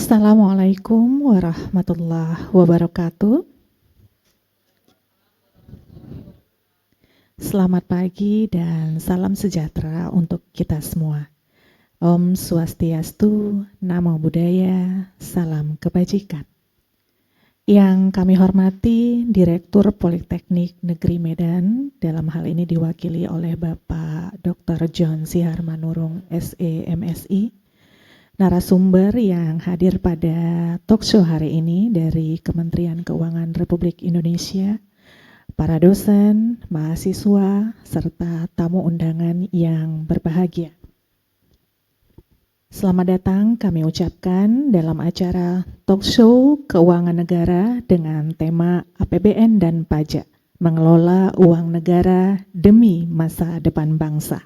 Assalamualaikum warahmatullahi wabarakatuh. Selamat pagi dan salam sejahtera untuk kita semua. Om Swastiastu, Namo Buddhaya, salam kebajikan. Yang kami hormati Direktur Politeknik Negeri Medan, dalam hal ini diwakili oleh Bapak Dr. John Siharmanurung, SE, MSI, narasumber yang hadir pada talkshow hari ini dari Kementerian Keuangan Republik Indonesia, para dosen, mahasiswa, serta tamu undangan yang berbahagia. Selamat datang kami ucapkan dalam acara talkshow Keuangan Negara dengan tema APBN dan Pajak, mengelola uang negara demi masa depan bangsa.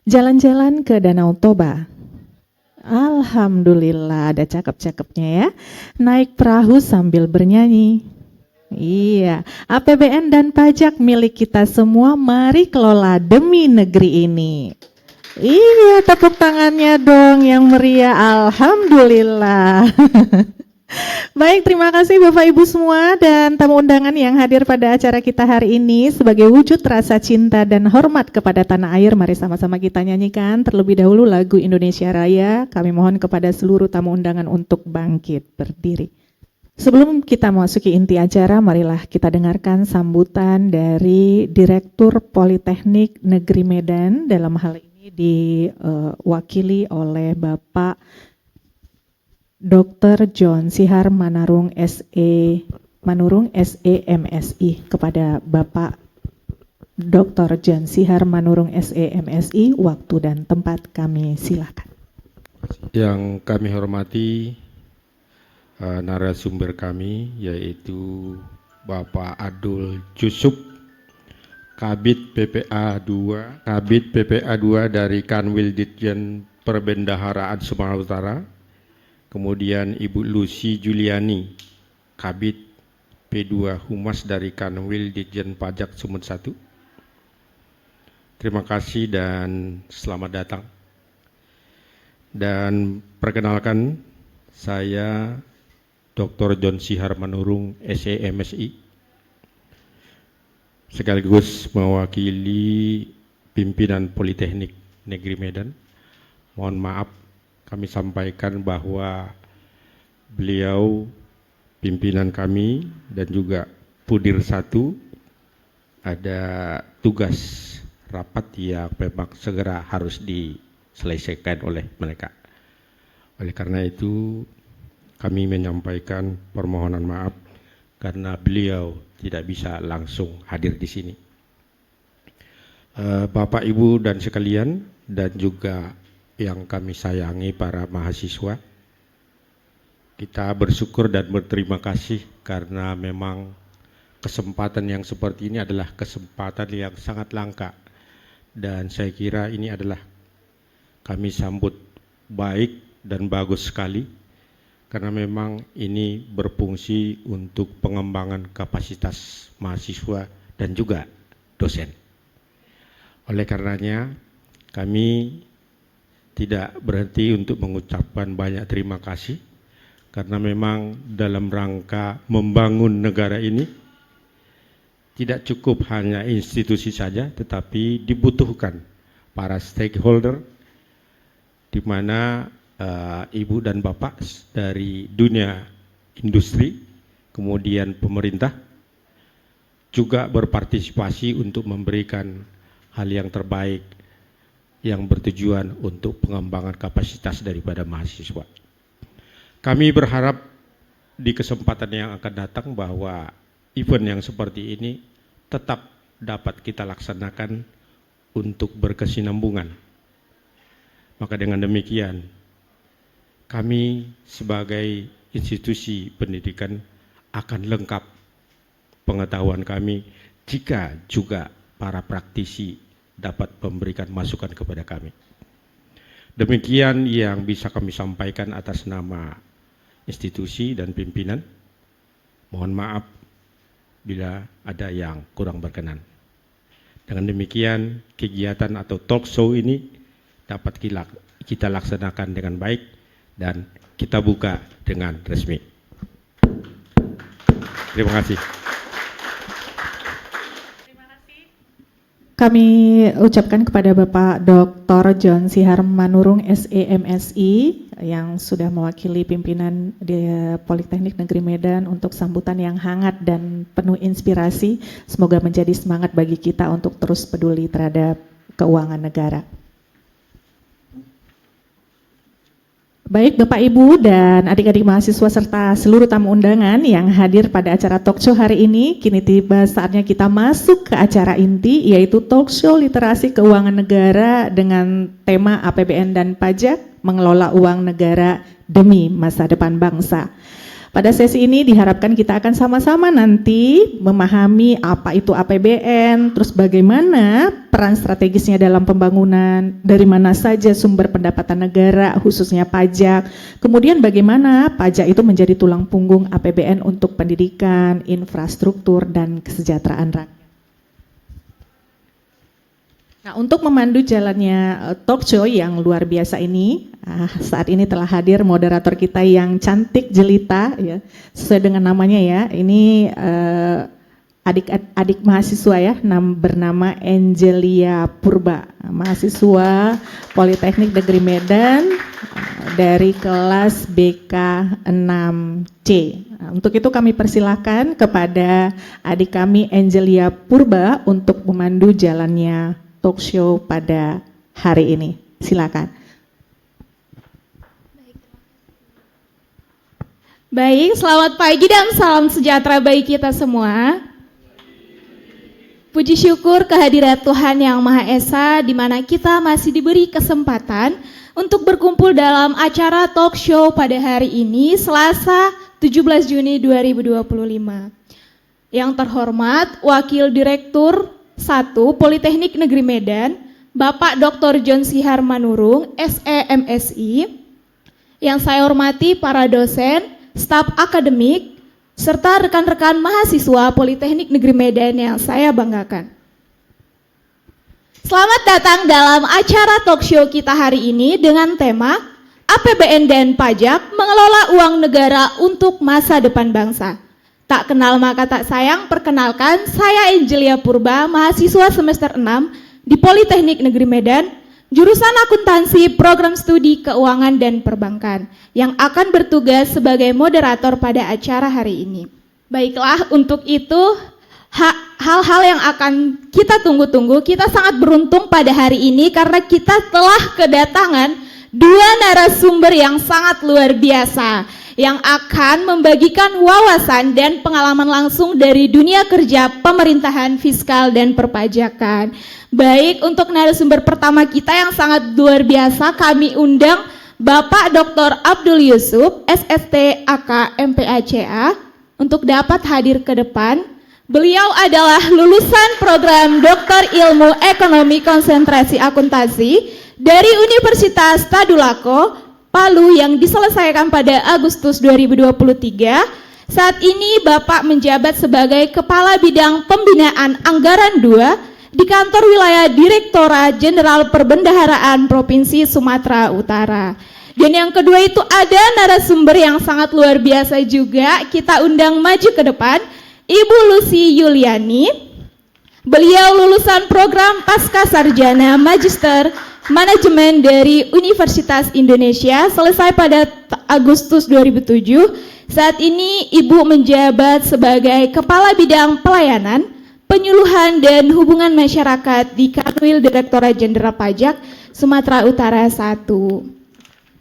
Jalan-jalan ke Danau Toba. Alhamdulillah ada cakep-cakepnya ya. Naik perahu sambil bernyanyi. Iya, APBN dan pajak milik kita semua, mari kelola demi negeri ini. Iya, tepuk tangannya dong yang meriah, alhamdulillah. Baik, terima kasih Bapak Ibu semua dan tamu undangan yang hadir pada acara kita hari ini. Sebagai wujud rasa cinta dan hormat kepada tanah air, mari sama-sama kita nyanyikan terlebih dahulu lagu Indonesia Raya. Kami mohon kepada seluruh tamu undangan untuk bangkit berdiri. Sebelum kita memasuki inti acara, marilah kita dengarkan sambutan dari Direktur Politeknik Negeri Medan, dalam hal ini diwakili oleh Bapak Dr. John Siharmanurung, SE, MSI. Kepada Bapak Dr. John Siharmanurung, SE, MSI, waktu dan tempat kami silakan. Yang kami hormati narasumber kami, yaitu Bapak Abdul Jusuf, Kabid PPA 2 dari Kanwil Ditjen Perbendaharaan Sumatera Utara. Kemudian Ibu Lucy Juliani, Kabid P2 Humas dari Kanwil Ditjen Pajak Sumut 1. Terima kasih dan selamat datang. Dan perkenalkan, saya Dr. John Siharmanurung, SE, MSI, sekaligus mewakili pimpinan Politeknik Negeri Medan. Mohon maaf, kami sampaikan bahwa beliau, pimpinan kami dan juga Pudir 1 ada tugas rapat yang memang segera harus diselesaikan oleh mereka. Oleh karena itu kami menyampaikan permohonan maaf karena beliau tidak bisa langsung hadir di sini. Bapak, Ibu dan sekalian, dan juga yang kami sayangi para mahasiswa, kita bersyukur dan berterima kasih karena memang kesempatan yang seperti ini adalah kesempatan yang sangat langka, dan saya kira ini adalah kami sambut baik dan bagus sekali karena memang ini berfungsi untuk pengembangan kapasitas mahasiswa dan juga dosen. Oleh karenanya kami tidak berhenti untuk mengucapkan banyak terima kasih karena memang dalam rangka membangun negara ini tidak cukup hanya institusi saja, tetapi dibutuhkan para stakeholder, di mana Ibu dan Bapak dari dunia industri, kemudian pemerintah juga berpartisipasi untuk memberikan hal yang terbaik yang bertujuan untuk pengembangan kapasitas daripada mahasiswa. Kami berharap di kesempatan yang akan datang bahwa event yang seperti ini tetap dapat kita laksanakan untuk berkesinambungan. Maka dengan demikian, kami sebagai institusi pendidikan akan lengkap pengetahuan kami jika juga para praktisi dapat memberikan masukan kepada kami. Demikian yang bisa kami sampaikan atas nama institusi dan pimpinan. Mohon maaf bila ada yang kurang berkenan. Dengan demikian, kegiatan atau talk show ini dapat kita laksanakan dengan baik dan kita buka dengan resmi. Terima kasih. Kami ucapkan kepada Bapak Dr. John Sihar Manurung SEMSI yang sudah mewakili pimpinan di Politeknik Negeri Medan untuk sambutan yang hangat dan penuh inspirasi. Semoga menjadi semangat bagi kita untuk terus peduli terhadap keuangan negara. Baik Bapak Ibu dan adik-adik mahasiswa serta seluruh tamu undangan yang hadir pada acara talk show hari ini, kini tiba saatnya kita masuk ke acara inti, yaitu talk show literasi keuangan negara dengan tema APBN dan pajak, mengelola uang negara demi masa depan bangsa. Pada sesi ini diharapkan kita akan sama-sama nanti memahami apa itu APBN, terus bagaimana peran strategisnya dalam pembangunan, dari mana saja sumber pendapatan negara, khususnya pajak, kemudian bagaimana pajak itu menjadi tulang punggung APBN untuk pendidikan, infrastruktur, dan kesejahteraan rakyat. Nah, untuk memandu jalannya talk show yang luar biasa ini, saat ini telah hadir moderator kita yang cantik jelita, ya, sesuai dengan namanya ya. Ini adik mahasiswa ya, bernama Angelia Purba, mahasiswa Politeknik Negeri Medan dari kelas BK 6C. Untuk itu kami persilahkan kepada adik kami Angelia Purba untuk memandu jalannya talk show pada hari ini. Silakan. Baik, selamat pagi dan salam sejahtera bagi kita semua. Puji syukur kehadirat Tuhan Yang Maha Esa, di mana kita masih diberi kesempatan untuk berkumpul dalam acara talk show pada hari ini, Selasa 17 Juni 2025. Yang terhormat Wakil Direktur 1 Politeknik Negeri Medan, Bapak Dr. John Sihar Manurung, SEMSI, yang saya hormati para dosen, staf akademik, serta rekan-rekan mahasiswa Politeknik Negeri Medan yang saya banggakan. Selamat datang dalam acara talk show kita hari ini dengan tema APBN dan Pajak, mengelola uang negara untuk masa depan bangsa. Tak kenal maka tak sayang, perkenalkan saya Angelia Purba, mahasiswa semester 6 di Politeknik Negeri Medan, jurusan akuntansi program studi keuangan dan perbankan, yang akan bertugas sebagai moderator pada acara hari ini. Baiklah, untuk itu hal-hal yang akan kita tunggu-tunggu, kita sangat beruntung pada hari ini karena kita telah kedatangan dua narasumber yang sangat luar biasa, yang akan membagikan wawasan dan pengalaman langsung dari dunia kerja pemerintahan, fiskal, dan perpajakan. Baik, untuk narasumber pertama kita yang sangat luar biasa, kami undang Bapak Dr. Abdul Yusuf, SST AK MPACA, untuk dapat hadir ke depan. Beliau adalah lulusan program Doktor Ilmu Ekonomi Konsentrasi Akuntansi dari Universitas Tadulako, Palu, yang diselesaikan pada Agustus 2023. Saat ini Bapak menjabat sebagai Kepala Bidang Pembinaan Anggaran 2 di Kantor Wilayah Direktorat Jenderal Perbendaharaan Provinsi Sumatera Utara. Dan yang kedua itu ada narasumber yang sangat luar biasa juga, kita undang maju ke depan, Ibu Lucy Yuliani. Beliau lulusan program Pasca Sarjana Magister Manajemen dari Universitas Indonesia, selesai pada Agustus 2007. Saat ini Ibu menjabat sebagai Kepala Bidang Pelayanan, Penyuluhan dan Hubungan Masyarakat di Kanwil Direktorat Jenderal Pajak Sumatera Utara 1.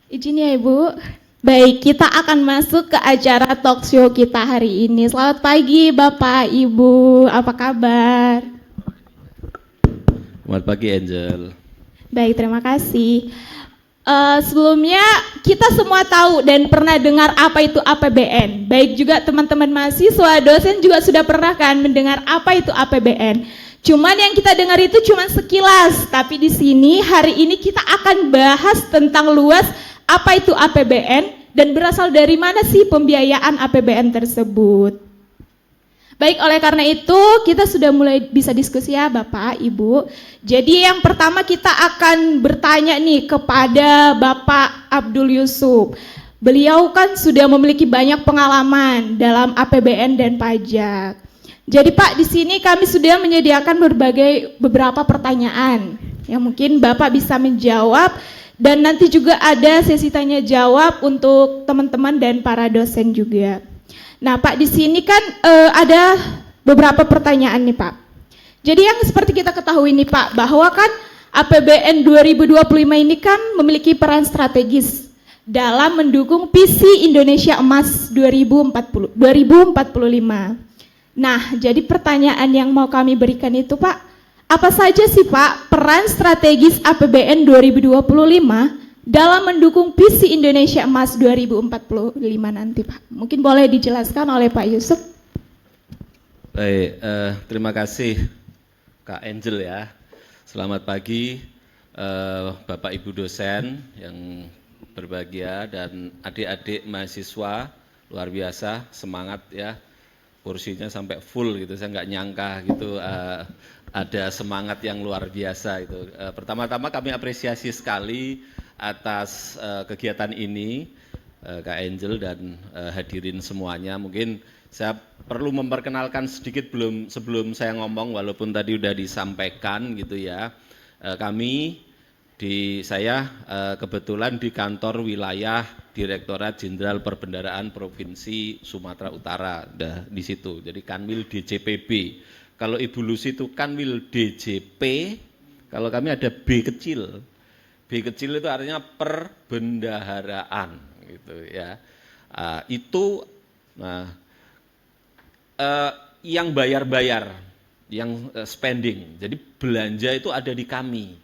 Izin ya Ibu. Baik, kita akan masuk ke acara talk show kita hari ini. Selamat pagi Bapak, Ibu, apa kabar? Selamat pagi Angel. Baik, terima kasih. Sebelumnya kita semua tahu dan pernah dengar apa itu APBN. Baik juga teman-teman mahasiswa, dosen juga sudah pernah kan mendengar apa itu APBN. Cuman yang kita dengar itu cuman sekilas, tapi di sini hari ini kita akan bahas tentang luas apa itu APBN dan berasal dari mana sih pembiayaan APBN tersebut. Baik, oleh karena itu kita sudah mulai bisa diskusi ya Bapak, Ibu. Jadi yang pertama kita akan bertanya nih kepada Bapak Abdul Yusuf. Beliau kan sudah memiliki banyak pengalaman dalam APBN dan pajak. Jadi Pak, di sini kami sudah menyediakan beberapa pertanyaan yang mungkin Bapak bisa menjawab, dan nanti juga ada sesi tanya jawab untuk teman-teman dan para dosen juga. Nah Pak, di sini kan ada beberapa pertanyaan nih Pak. Jadi yang seperti kita ketahui nih Pak, bahwa kan APBN 2025 ini kan memiliki peran strategis dalam mendukung visi Indonesia Emas 2045. Nah, jadi pertanyaan yang mau kami berikan itu Pak, apa saja sih Pak peran strategis APBN 2025 dalam mendukung visi Indonesia Emas 2045 nanti Pak? Mungkin boleh dijelaskan oleh Pak Yusuf. Baik, terima kasih Kak Angel ya. Selamat pagi Bapak Ibu dosen yang berbahagia dan adik-adik mahasiswa, luar biasa, semangat ya. Kursinya sampai full gitu, saya nggak nyangka gitu ada semangat yang luar biasa itu. Pertama-tama kami apresiasi sekali atas kegiatan ini, Kak Angel dan hadirin semuanya. Mungkin saya perlu memperkenalkan sedikit sebelum saya ngomong, walaupun tadi udah disampaikan gitu ya. Saya kebetulan di kantor wilayah Direktorat Jenderal Perbendaharaan Provinsi Sumatera Utara, di situ. Jadi Kanwil DJPB. Kalau Ibu Lucy itu Kanwil DJP, kalau kami ada B kecil. B kecil itu artinya perbendaharaan, gitu ya. Yang bayar-bayar, yang spending. Jadi belanja itu ada di kami.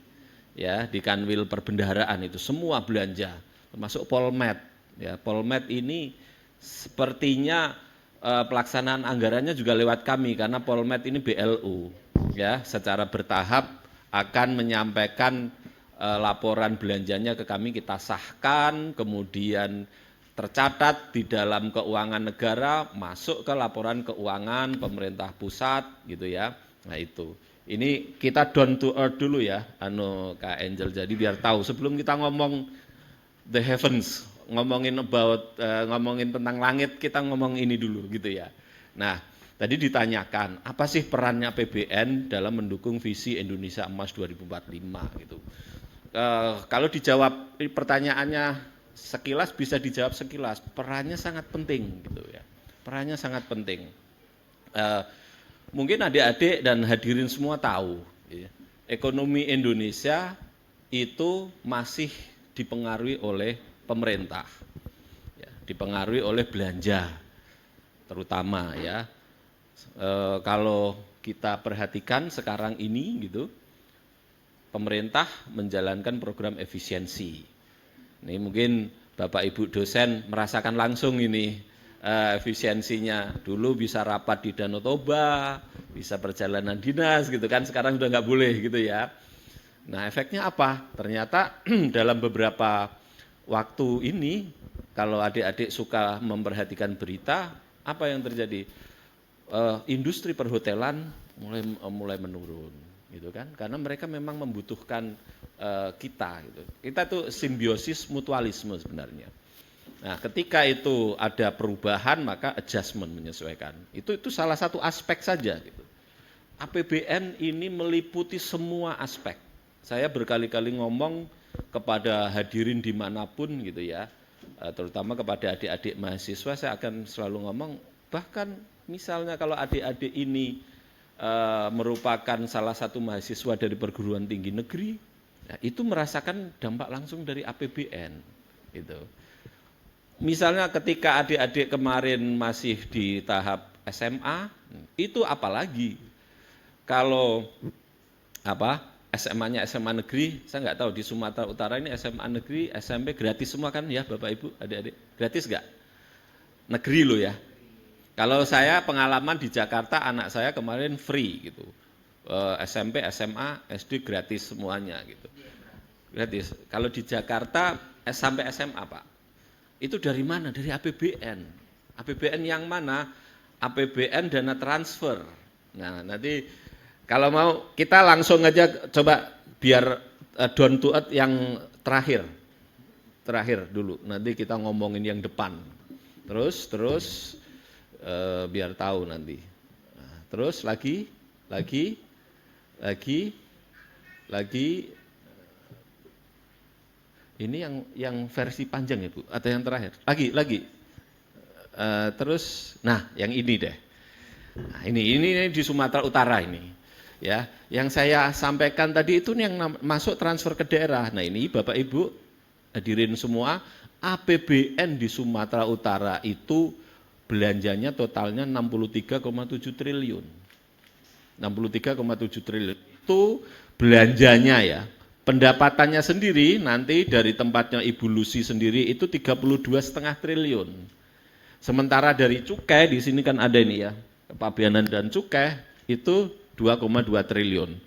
Ya, di Kanwil Perbendaharaan itu semua belanja, termasuk Polmed. Ya, Polmed ini sepertinya pelaksanaan anggarannya juga lewat kami karena Polmed ini BLU. Ya, secara bertahap akan menyampaikan laporan belanjanya ke kami, kita sahkan, kemudian tercatat di dalam keuangan negara, masuk ke laporan keuangan pemerintah pusat, gitu ya. Nah itu. Ini kita down to earth dulu ya, Kak Angel. Jadi biar tahu sebelum kita ngomong the heavens, ngomongin tentang langit, kita ngomong ini dulu gitu ya. Nah, tadi ditanyakan apa sih perannya APBN dalam mendukung visi Indonesia Emas 2045 gitu. Kalau dijawab pertanyaannya sekilas bisa dijawab sekilas, perannya sangat penting gitu ya. Perannya sangat penting. Mungkin adik-adik dan hadirin semua tahu, ya, ekonomi Indonesia itu masih dipengaruhi oleh pemerintah, ya, dipengaruhi oleh belanja, terutama ya. Kalau kita perhatikan sekarang ini, gitu, pemerintah menjalankan program efisiensi. Ini mungkin Bapak Ibu dosen merasakan langsung ini. Efisiensinya dulu bisa rapat di Danau Toba, bisa perjalanan dinas gitu kan, sekarang sudah nggak boleh gitu ya. Nah efeknya apa? Ternyata dalam beberapa waktu ini, kalau adik-adik suka memperhatikan berita, apa yang terjadi? Industri perhotelan mulai menurun, gitu kan? Karena mereka memang membutuhkan kita, gitu. Kita tuh simbiosis mutualisme sebenarnya. Nah, ketika itu ada perubahan maka adjustment, menyesuaikan. Itu salah satu aspek saja gitu. APBN ini meliputi semua aspek. Saya berkali-kali ngomong kepada hadirin dimanapun gitu ya, terutama kepada adik-adik mahasiswa, saya akan selalu ngomong, bahkan misalnya kalau adik-adik ini merupakan salah satu mahasiswa dari perguruan tinggi negeri, nah, itu merasakan dampak langsung dari APBN gitu. Misalnya ketika adik-adik kemarin masih di tahap SMA, itu apalagi kalau SMA-nya SMA negeri, saya nggak tahu di Sumatera Utara ini SMA negeri, SMP gratis semua kan ya Bapak Ibu, adik-adik, gratis nggak? Negeri loh ya. Kalau saya pengalaman di Jakarta, anak saya kemarin free gitu, SMP, SMA, SD gratis semuanya gitu, gratis. Kalau di Jakarta sampai SMA Pak. Itu dari mana? Dari APBN. APBN yang mana? APBN dana transfer. Nah, nanti kalau mau kita langsung aja coba biar down to earth yang terakhir dulu. Nanti kita ngomongin yang depan. Terus biar tahu nanti. Nah, terus lagi. Ini yang versi panjang ya Bu, atau yang terakhir? Lagi. Terus, nah yang ini deh. Nah, ini di Sumatera Utara ini. Ya, yang saya sampaikan tadi itu yang masuk transfer ke daerah. Nah ini Bapak Ibu hadirin semua, APBN di Sumatera Utara itu belanjanya totalnya 63,7 triliun. 63,7 triliun itu belanjanya ya. Pendapatannya sendiri nanti dari tempatnya Ibu Lucy sendiri itu 32,5 triliun. Sementara dari cukai di sini kan ada ini ya, kepabeanan dan cukai itu 2,2 triliun.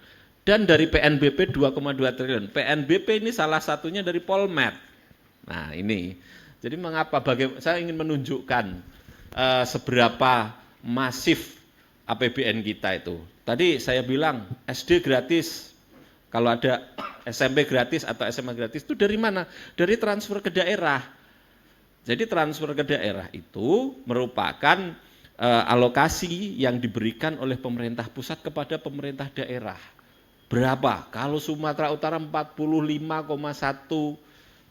Dan dari PNBP 2,2 triliun. PNBP ini salah satunya dari Polmed. Nah ini, jadi mengapa saya ingin menunjukkan seberapa masif APBN kita itu. Tadi saya bilang SD gratis, kalau ada SMP gratis atau SMA gratis itu dari mana? Dari transfer ke daerah. Jadi transfer ke daerah itu merupakan alokasi yang diberikan oleh pemerintah pusat kepada pemerintah daerah. Berapa? Kalau Sumatera Utara 45,1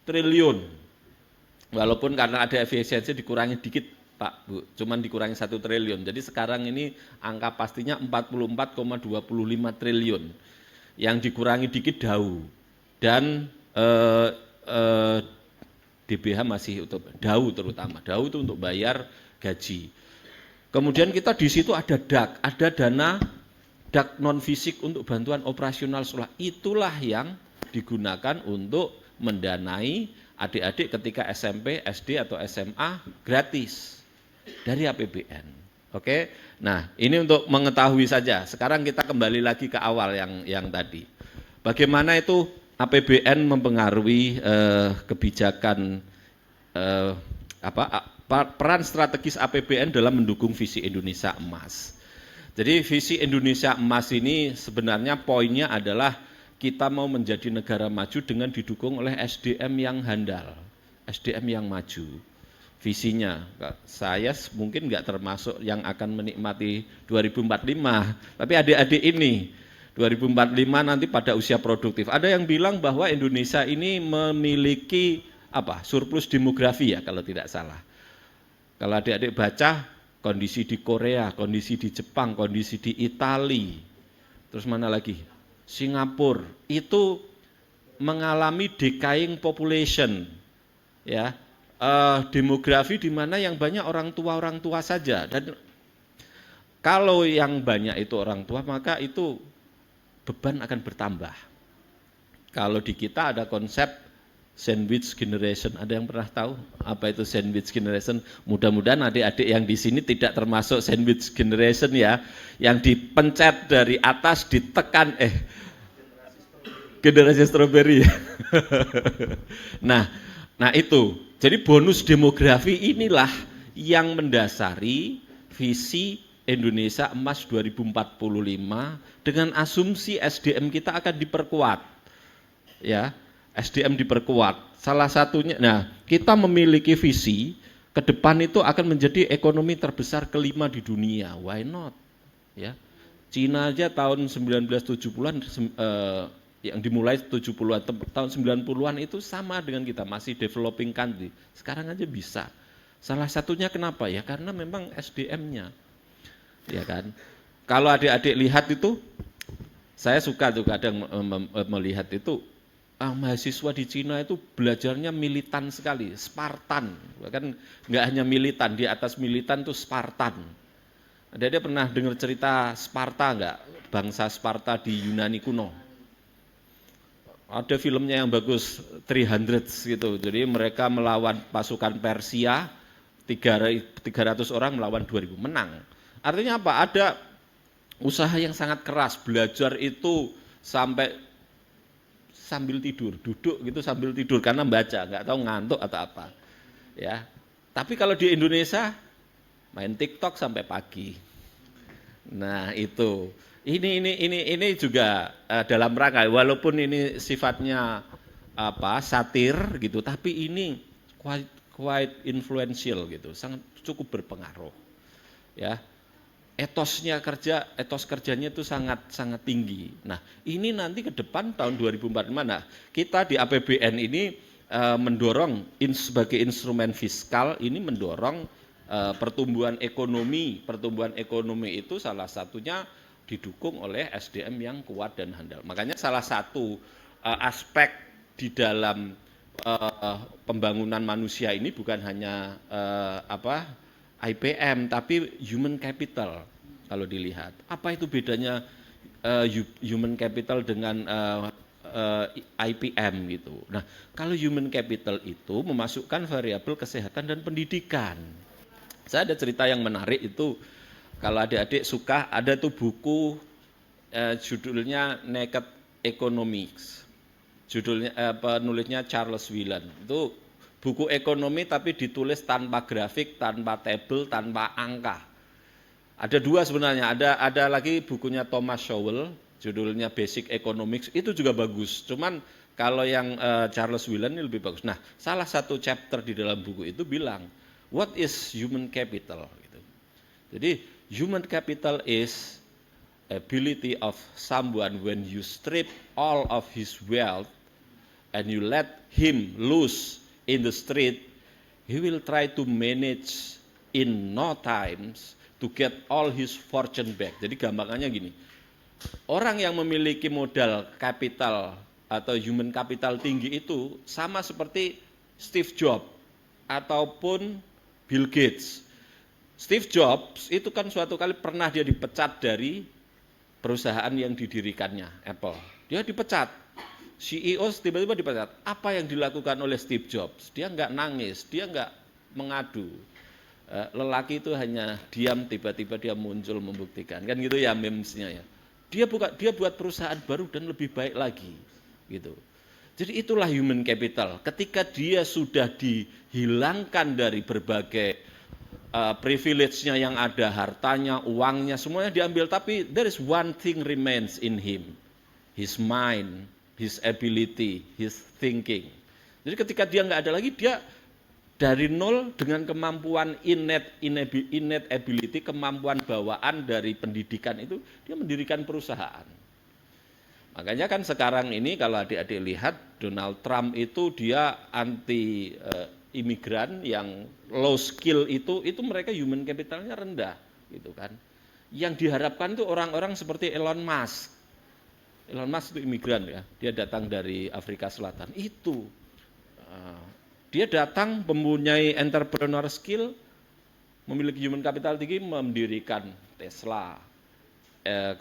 triliun. Walaupun karena ada efisiensi dikurangi dikit Pak Bu, cuman dikurangi 1 triliun. Jadi sekarang ini angka pastinya 44,25 triliun. Yang dikurangi dikit DAU dan DBH masih untuk DAU terutama. DAU itu untuk bayar gaji. Kemudian kita di situ ada DAK, ada dana DAK non fisik untuk bantuan operasional sekolah. Itulah yang digunakan untuk mendanai adik-adik ketika SMP, SD atau SMA gratis dari APBN. Oke, nah ini untuk mengetahui saja. Sekarang kita kembali lagi ke awal yang tadi. Bagaimana itu APBN mempengaruhi kebijakan peran strategis APBN dalam mendukung visi Indonesia Emas. Jadi visi Indonesia Emas ini sebenarnya poinnya adalah kita mau menjadi negara maju dengan didukung oleh SDM yang handal, SDM yang maju. Visinya, saya mungkin nggak termasuk yang akan menikmati 2045, tapi adik-adik ini 2045 nanti pada usia produktif. Ada yang bilang bahwa Indonesia ini memiliki surplus demografi ya kalau tidak salah. Kalau adik-adik baca kondisi di Korea, kondisi di Jepang, kondisi di Italia, terus mana lagi? Singapura itu mengalami decaying population, ya. Demografi di mana yang banyak orang tua saja, dan kalau yang banyak itu orang tua maka itu beban akan bertambah. Kalau di kita ada konsep sandwich generation, ada yang pernah tahu apa itu sandwich generation? Mudah-mudahan adik-adik yang di sini tidak termasuk sandwich generation ya, yang dipencet dari atas ditekan generasi stroberi. Nah itu. Jadi bonus demografi inilah yang mendasari visi Indonesia Emas 2045 dengan asumsi SDM kita akan diperkuat. Ya, SDM diperkuat. Salah satunya, kita memiliki visi ke depan itu akan menjadi ekonomi terbesar kelima di dunia. Why not? Ya. Cina aja tahun 1970-an yang dimulai 70-an, tahun 90-an itu sama dengan kita, masih developing country. Sekarang aja bisa. Salah satunya kenapa? Ya karena memang SDM-nya. Ya kan? Kalau adik-adik lihat itu, saya suka tuh kadang melihat itu, mahasiswa di Cina itu belajarnya militan sekali, Spartan. Bahkan nggak hanya militan, di atas militan tuh Spartan. Adik-adik pernah dengar cerita Sparta nggak? Bangsa Sparta di Yunani kuno. Ada filmnya yang bagus, 300 gitu. Jadi mereka melawan pasukan Persia, 300 orang melawan 2000, menang. Artinya apa? Ada usaha yang sangat keras, belajar itu sampai sambil tidur, duduk gitu sambil tidur karena baca, nggak tahu ngantuk atau apa. Ya. Tapi kalau di Indonesia main TikTok sampai pagi. Nah itu, ini juga dalam rangka, walaupun ini sifatnya satir gitu, tapi ini quite influential gitu, sangat cukup berpengaruh, ya. Etos kerjanya itu sangat tinggi. Nah, ini nanti ke depan tahun 2045, nah, kita di APBN ini mendorong sebagai instrumen fiskal ini mendorong pertumbuhan ekonomi. Pertumbuhan ekonomi itu salah satunya didukung oleh SDM yang kuat dan handal. Makanya salah satu aspek di dalam pembangunan manusia ini bukan hanya IPM, tapi human capital. Kalau dilihat, apa itu bedanya human capital dengan IPM gitu. Nah, kalau human capital itu memasukkan variabel kesehatan dan pendidikan. Saya ada cerita yang menarik itu, kalau adik-adik suka, ada tuh buku judulnya Naked Economics. Penulisnya Charles Whelan. Itu buku ekonomi tapi ditulis tanpa grafik, tanpa tabel, tanpa angka. Ada dua sebenarnya, ada lagi bukunya Thomas Sowell, judulnya Basic Economics, itu juga bagus. Cuman kalau yang Charles Whelan ini lebih bagus. Nah, salah satu chapter di dalam buku itu bilang, what is human capital? Gitu. Jadi, human capital is ability of someone when you strip all of his wealth and you let him loose in the street, he will try to manage in no times to get all his fortune back. Jadi gampangannya gini, orang yang memiliki modal kapital atau human capital tinggi itu sama seperti Steve Jobs ataupun Bill Gates. Steve Jobs itu kan suatu kali pernah dia dipecat dari perusahaan yang didirikannya, Apple. Dia dipecat. CEO tiba-tiba dipecat. Apa yang dilakukan oleh Steve Jobs? Dia nggak nangis, dia nggak mengadu. Lelaki itu hanya diam, tiba-tiba dia muncul membuktikan. Kan gitu ya memesnya ya. Dia buat perusahaan baru dan lebih baik lagi. Gitu. Jadi itulah human capital. Ketika dia sudah dihilangkan dari berbagai privilege-nya yang ada, hartanya, uangnya, semuanya diambil. Tapi there is one thing remains in him. His mind, his ability, his thinking. Jadi ketika dia nggak ada lagi, dia dari nol dengan kemampuan innate ability, kemampuan bawaan dari pendidikan itu, dia mendirikan perusahaan. Makanya kan sekarang ini kalau adik-adik lihat, Donald Trump itu dia anti imigran yang low skill itu mereka human capitalnya rendah, gitu kan. Yang diharapkan itu orang-orang seperti Elon Musk. Elon Musk itu imigran ya, dia datang dari Afrika Selatan. Itu dia datang mempunyai entrepreneur skill, memiliki human capital tinggi, mendirikan Tesla,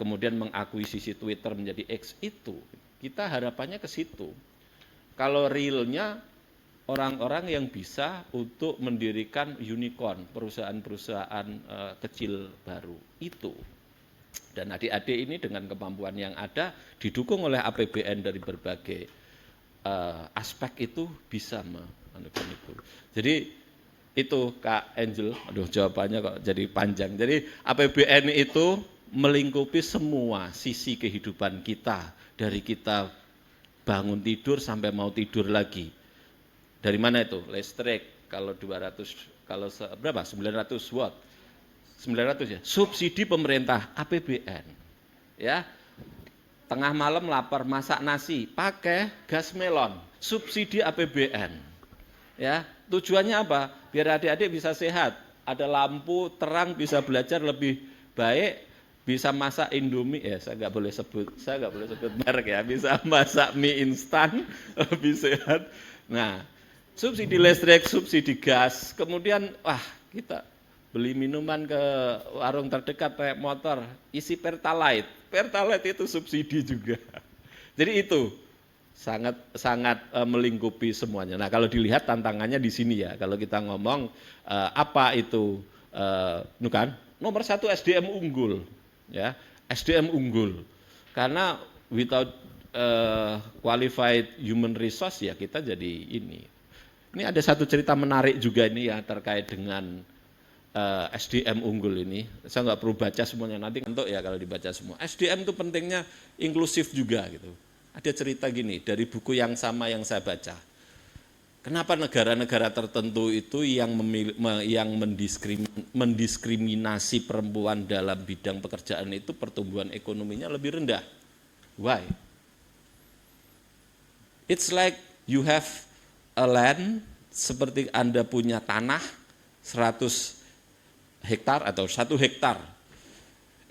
kemudian mengakuisisi Twitter menjadi X itu. Kita harapannya ke situ. Kalau realnya orang-orang yang bisa untuk mendirikan unicorn, perusahaan-perusahaan kecil baru itu. Dan adik-adik ini dengan kemampuan yang ada, didukung oleh APBN dari berbagai aspek itu bisa melakukan itu. Jadi itu Kak Angel, aduh jawabannya kok jadi panjang. Jadi APBN itu melingkupi semua sisi kehidupan kita, dari kita bangun tidur sampai mau tidur lagi. Dari mana itu? Listrik, kalau 200, kalau berapa? 900 watt. 900 ya, subsidi pemerintah APBN. Ya. Tengah malam lapar masak nasi, pakai gas melon, subsidi APBN. Ya, tujuannya apa? Biar adik-adik bisa sehat, ada lampu terang, bisa belajar lebih baik, bisa masak Indomie, saya nggak boleh sebut merek ya, bisa masak mie instan lebih sehat. Nah, subsidi listrik, subsidi gas, kemudian kita beli minuman ke warung terdekat pakai motor, isi Pertalite. Pertalite itu subsidi juga. Jadi itu sangat melingkupi semuanya. Nah, kalau dilihat tantangannya di sini ya. Kalau kita ngomong apa itu nomor satu SDM unggul, ya. SDM unggul. Karena without qualified human resource ya kita jadi ini. Ini ada satu cerita menarik juga ini ya terkait dengan SDM unggul ini, saya nggak perlu baca semuanya, nanti ngantuk ya kalau dibaca semua. SDM itu pentingnya inklusif juga gitu. Ada cerita gini dari buku yang sama yang saya baca. Kenapa negara-negara tertentu itu yang mendiskriminasi perempuan dalam bidang pekerjaan itu pertumbuhan ekonominya lebih rendah? Why? It's like you have a land, seperti Anda punya tanah 100 hektar atau 1 hektar,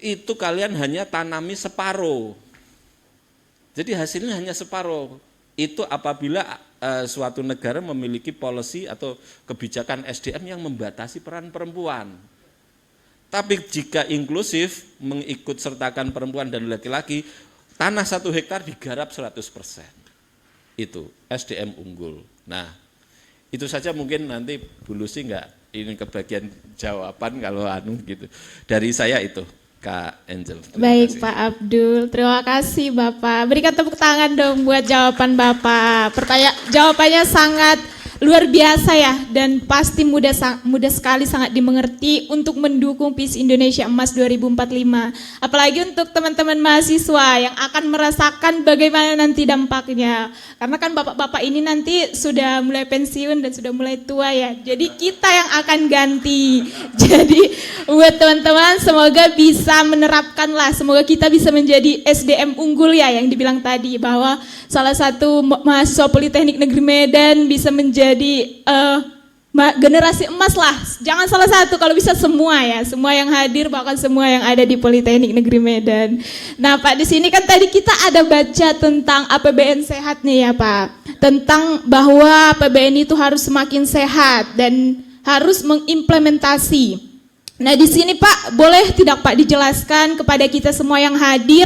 itu kalian hanya tanami separuh. Jadi hasilnya hanya separuh. Itu apabila suatu negara memiliki policy atau kebijakan SDM yang membatasi peran perempuan. Tapi jika inklusif, mengikut sertakan perempuan dan laki-laki, tanah 1 hektar digarap 100%. Itu SDM unggul. Nah, itu saja mungkin nanti Bu Lucy enggak ini kebagian jawaban kalau gitu. Dari saya itu, Kak Angel. Baik Pak Abdul, terima kasih Bapak. Berikan tepuk tangan dong buat jawaban Bapak. Jawabannya sangat luar biasa ya, dan pasti mudah sekali, sangat dimengerti untuk mendukung visi Indonesia Emas 2045. Apalagi untuk teman-teman mahasiswa yang akan merasakan bagaimana nanti dampaknya. Karena kan bapak-bapak ini nanti sudah mulai pensiun dan sudah mulai tua ya. Jadi kita yang akan ganti. Jadi buat teman-teman semoga bisa menerapkanlah, semoga kita bisa menjadi SDM unggul ya yang dibilang tadi, bahwa salah satu mahasiswa Politeknik Negeri Medan bisa menjadi generasi emas lah. Jangan salah satu, kalau bisa semua ya, semua yang hadir, bahkan semua yang ada di Politeknik Negeri Medan. Nah Pak, di sini kan tadi kita ada baca tentang APBN sehat nih ya Pak, tentang bahwa APBN itu harus semakin sehat dan harus mengimplementasi. Nah di sini Pak, boleh tidak Pak dijelaskan kepada kita semua yang hadir,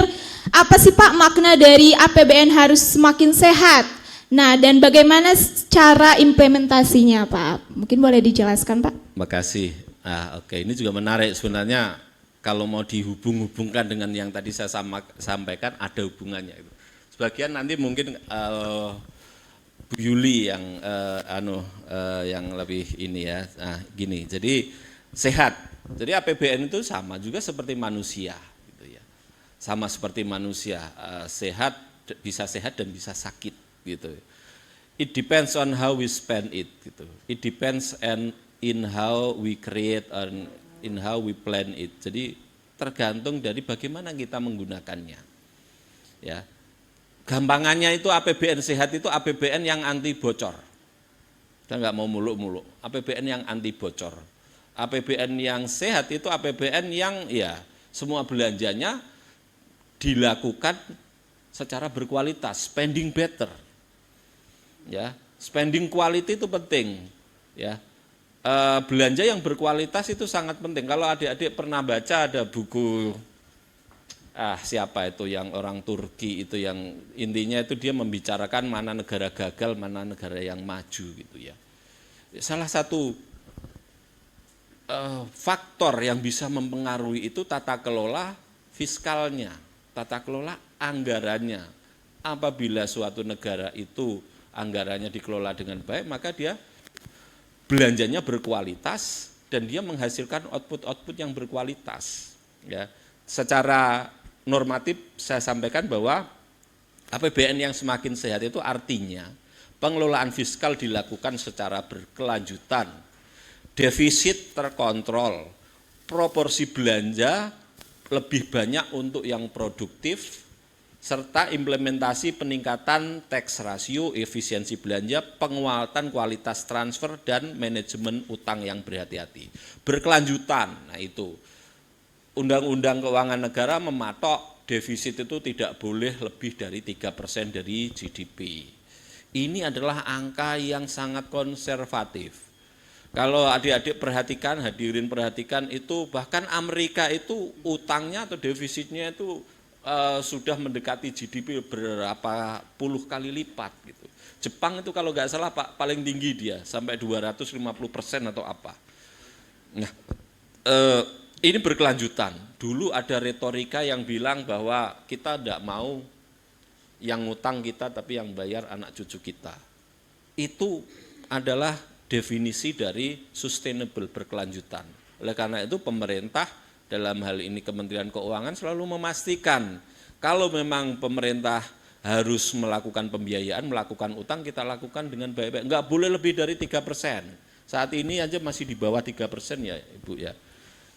apa sih Pak makna dari APBN harus semakin sehat? Nah, dan bagaimana cara implementasinya Pak? Mungkin boleh dijelaskan Pak? Makasih. Oke, ini juga menarik sebenarnya. Kalau mau dihubung-hubungkan dengan yang tadi saya sampaikan, ada hubungannya. Sebagian nanti mungkin Bu Yuli yang yang lebih ini ya. Nah, gini. Jadi sehat. Jadi APBN itu sama juga seperti manusia, gitu ya. Sama seperti manusia, sehat, bisa sehat dan bisa sakit. Gitu. It depends on how we spend it. Gitu. It depends in how we create and in how we plan it. Jadi tergantung dari bagaimana kita menggunakannya. Ya, gampangannya itu APBN sehat itu APBN yang anti bocor. Kita nggak mau muluk-muluk. APBN yang anti bocor. APBN yang sehat itu APBN yang ya semua belanjanya dilakukan secara berkualitas, spending better. Ya, spending quality itu penting, ya. Belanja yang berkualitas itu sangat penting. Kalau adik-adik pernah baca ada buku, siapa itu yang orang Turki itu yang intinya itu dia membicarakan mana negara gagal, mana negara yang maju gitu ya. Salah satu faktor yang bisa mempengaruhi itu tata kelola fiskalnya, tata kelola anggarannya. Apabila suatu negara itu anggarannya dikelola dengan baik, maka dia belanjanya berkualitas dan dia menghasilkan output-output yang berkualitas. Ya, secara normatif saya sampaikan bahwa APBN yang semakin sehat itu artinya pengelolaan fiskal dilakukan secara berkelanjutan, defisit terkontrol, proporsi belanja lebih banyak untuk yang produktif, serta implementasi peningkatan tax ratio, efisiensi belanja, penguatan kualitas transfer, dan manajemen utang yang berhati-hati. Berkelanjutan, nah itu. Undang-Undang Keuangan Negara mematok defisit itu tidak boleh lebih dari 3% dari GDP. Ini adalah angka yang sangat konservatif. Kalau adik-adik perhatikan, hadirin perhatikan itu, bahkan Amerika itu utangnya atau defisitnya itu sudah mendekati GDP berapa puluh kali lipat gitu. Jepang itu kalau nggak salah Pak paling tinggi dia sampai 250% atau apa. Nah, ini berkelanjutan. Dulu ada retorika yang bilang bahwa kita tidak mau yang ngutang kita tapi yang bayar anak cucu kita. Itu adalah definisi dari sustainable, berkelanjutan. Oleh karena itu pemerintah dalam hal ini Kementerian Keuangan selalu memastikan kalau memang pemerintah harus melakukan pembiayaan, melakukan utang, kita lakukan dengan baik-baik. Enggak boleh lebih dari 3%. Saat ini aja masih di bawah 3% ya Ibu ya.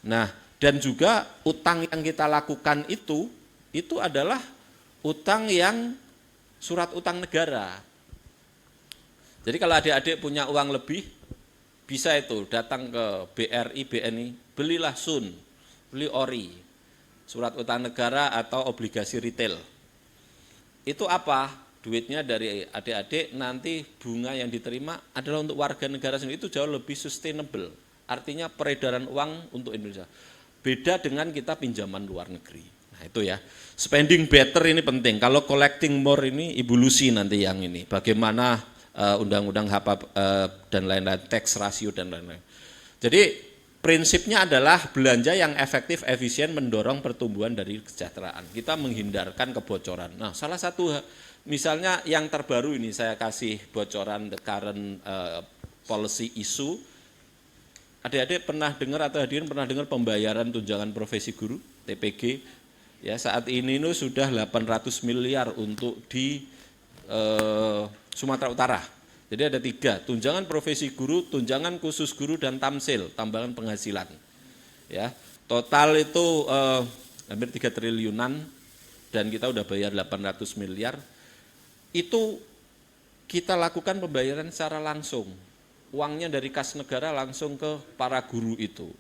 Nah, dan juga utang yang kita lakukan itu adalah utang yang surat utang negara. Jadi kalau adik-adik punya uang lebih, bisa itu datang ke BRI, BNI, belilah SUN, beli ORI, surat utang negara atau obligasi retail. Itu apa? Duitnya dari adik-adik, nanti bunga yang diterima adalah untuk warga negara sendiri, itu jauh lebih sustainable. Artinya peredaran uang untuk Indonesia. Beda dengan kita pinjaman luar negeri. Nah itu ya, spending better ini penting. Kalau collecting more ini Ibu Lucy nanti yang ini. Bagaimana undang-undang HAPA dan lain-lain, tax ratio dan lain-lain. Jadi prinsipnya adalah belanja yang efektif, efisien, mendorong pertumbuhan dari kesejahteraan. Kita menghindarkan kebocoran. Nah, salah satu misalnya yang terbaru ini saya kasih bocoran the current policy issue. Adik-adik pernah dengar atau hadirin pernah dengar pembayaran tunjangan profesi guru TPG? Ya, saat ini sudah 800 miliar untuk di Sumatera Utara. Jadi ada 3, tunjangan profesi guru, tunjangan khusus guru, dan tamsil, tambahan penghasilan. Ya, total itu hampir 3 triliunan dan kita udah bayar 800 miliar. Itu kita lakukan pembayaran secara langsung. Uangnya dari kas negara langsung ke para guru itu.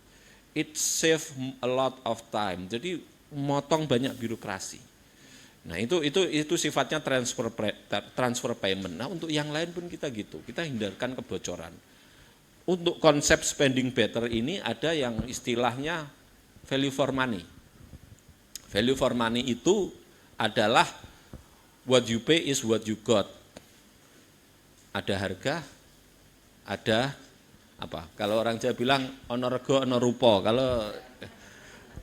It save a lot of time. Jadi motong banyak birokrasi. Nah itu sifatnya transfer payment. Nah untuk yang lain pun kita gitu, kita hindarkan kebocoran. Untuk konsep spending better ini ada yang istilahnya value for money. Value for money itu adalah what you pay is what you got. Ada harga, ada apa? Kalau orang Jawa bilang ono rego ono rupa. Kalau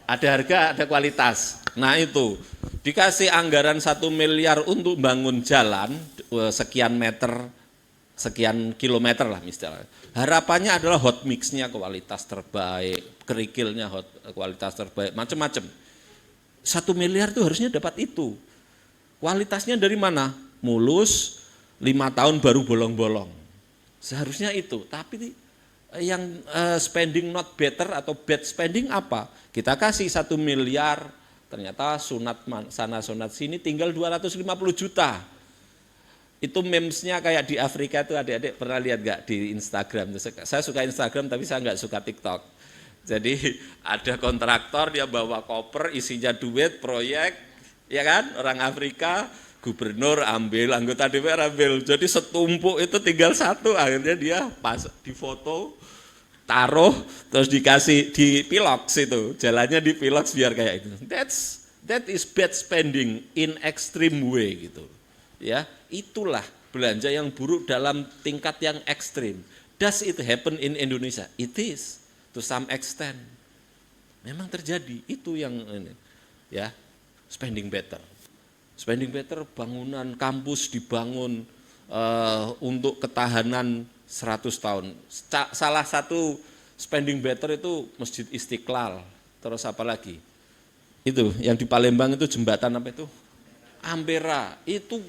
ada harga, ada kualitas. Nah itu, dikasih anggaran 1 miliar untuk bangun jalan, sekian meter, sekian kilometer lah misalnya. Harapannya adalah hot mix-nya kualitas terbaik, kerikilnya kualitas terbaik, macam-macam. 1 miliar itu harusnya dapat itu. Kualitasnya dari mana? Mulus, 5 tahun baru bolong-bolong. Seharusnya itu, tapi yang spending not better atau bad spending apa? Kita kasih 1 miliar, ternyata sunat sana sunat sini tinggal 250 juta. Itu memesnya kayak di Afrika itu adik-adik pernah lihat gak di Instagram? Saya suka Instagram tapi saya nggak suka TikTok. Jadi ada kontraktor dia bawa koper isinya duit proyek, ya kan? Orang Afrika, gubernur ambil, anggota DPR ambil. Jadi setumpuk itu tinggal 1, akhirnya dia pas difoto, taruh, terus dikasih di pilox itu, jalannya di pilox biar kayak itu. That is bad spending in extreme way gitu. Ya, itulah belanja yang buruk dalam tingkat yang ekstrim. Does it happen in Indonesia? It is to some extent. Memang terjadi, itu yang ini. Ya, spending better. Spending better, bangunan kampus dibangun untuk ketahanan 100 tahun. Salah satu spending better itu Masjid Istiqlal. Terus apa lagi? Itu yang di Palembang itu jembatan apa itu? Ampera. Itu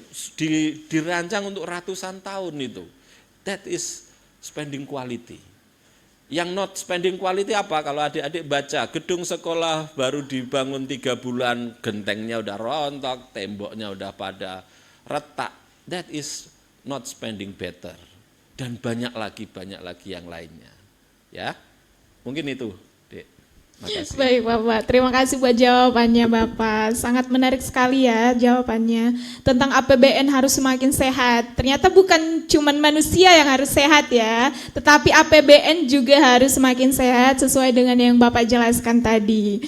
dirancang untuk ratusan tahun itu. That is spending quality. Yang not spending quality apa? Kalau adik-adik baca, gedung sekolah baru dibangun 3 bulan, gentengnya udah rontok, temboknya udah pada retak. That is not spending better. Dan banyak lagi yang lainnya. Ya, mungkin itu, Dek. Makasih. Baik Bapak, terima kasih buat jawabannya Bapak. Sangat menarik sekali ya jawabannya. Tentang APBN harus semakin sehat. Ternyata bukan cuma manusia yang harus sehat ya, tetapi APBN juga harus semakin sehat sesuai dengan yang Bapak jelaskan tadi.